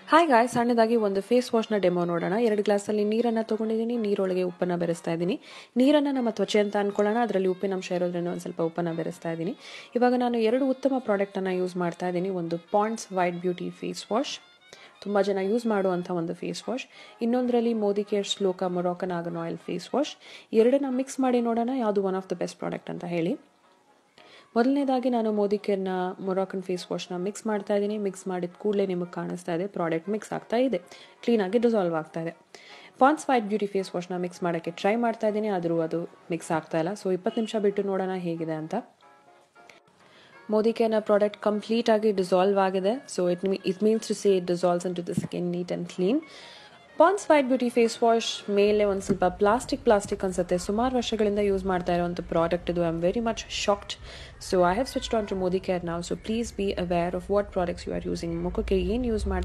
Hi ಗಾಯ್, ಸಣ್ಣದಾಗಿ ಒಂದು face ವಾಶ್ನ demo ನೋಡೋಣ. 2 ಗ್ಲಾಸಲ್ಲಿ ನೀರನ್ನು ತೊಗೊಂಡಿದ್ದೀನಿ. ನೀರೊಳಗೆ ಉಪ್ಪನ್ನು ಬೆರೆಸ್ತಾ ಇದ್ದೀನಿ. ನೀರನ್ನು ನಮ್ಮ ತ್ವಚೆ ಅಂತ ಅಂದ್ಕೊಳ್ಳೋಣ. ಅದರಲ್ಲಿ ಉಪ್ಪಿನಂಶ ಇರೋದ್ರಿಂದ ಒಂದು ಸ್ವಲ್ಪ ಉಪ್ಪನ್ನು ಬೆರೆಸ್ತಾ ಇದ್ದೀನಿ. ಇವಾಗ ನಾನು 2 ಉತ್ತಮ ಪ್ರಾಡಕ್ಟನ್ನು ಯೂಸ್ ಮಾಡ್ತಾ ಇದ್ದೀನಿ. ಒಂದು Pond's white beauty face wash, ತುಂಬ ಜನ ಯೂಸ್ ಮಾಡುವಂಥ ಒಂದು ಫೇಸ್ ವಾಶ್. ಇನ್ನೊಂದರಲ್ಲಿ ಮೋದಿ ಕೇರ್ ಸ್ಲೋಕಾ Moroccan argan oil face wash. ಎರಡನ್ನ ಮಿಕ್ಸ್ ಮಾಡಿ ನೋಡೋಣ ಯಾವುದು one of the best product ಅಂತ ಹೇಳಿ. ಮೊದಲನೇದಾಗಿ ನಾನು ಮೋದಿ ಕೇರ್ನ ಮೊರಾಕನ್ ಫೇಸ್ ವಾಶ್ನ ಮಿಕ್ಸ್ ಮಾಡ್ತಾ ಇದ್ದೀನಿ. ಮಿಕ್ಸ್ ಮಾಡಿದ ಕೂಡಲೇ ನಿಮಗೆ ಕಾಣಿಸ್ತಾ ಇದೆ ಪ್ರಾಡಕ್ಟ್ ಮಿಕ್ಸ್ ಆಗ್ತಾ ಇದೆ, ಕ್ಲೀನಾಗಿ ಡಿಸಾಲ್ವ್ ಆಗ್ತಾ ಇದೆ. ಪಾಂಡ್ಸ್ ವೈಟ್ ಬ್ಯೂಟಿ ಫೇಸ್ ವಾಶ್ನ ಮಿಕ್ಸ್ ಮಾಡೋಕ್ಕೆ ಟ್ರೈ ಮಾಡ್ತಾ ಇದ್ದೀನಿ, ಆದರೂ ಅದು ಮಿಕ್ಸ್ ಆಗ್ತಾ ಇಲ್ಲ. ಸೊ 20 ನಿಮಿಷ ಬಿಟ್ಟು ನೋಡೋಣ ಹೇಗಿದೆ ಅಂತ. ಮೋದಿ ಕೇರ್ನ ಪ್ರಾಡಕ್ಟ್ ಕಂಪ್ಲೀಟ್ ಆಗಿ ಡಿಸಾಲ್ವ್ ಆಗಿದೆ. So it means to say it dissolves into the skin neat and clean. Pond's white beauty face wash ಮೇಲೆ ಒಂದು ಸ್ವಲ್ಪ ಪ್ಲಾಸ್ಟಿಕ್ ಅನ್ಸುತ್ತೆ. ಸುಮಾರು ವರ್ಷಗಳಿಂದ ಯೂಸ್ ಮಾಡ್ತಾ ಇರೋವಂಥ ಪ್ರಾಡಕ್ಟ್ ಇದು. I am very much shocked. So I have switched on to Modicare now. So please be aware of what products you are using. ಮುಖಕ್ಕೆ ಏನು ಯೂಸ್ ಮಾಡ್ತಾ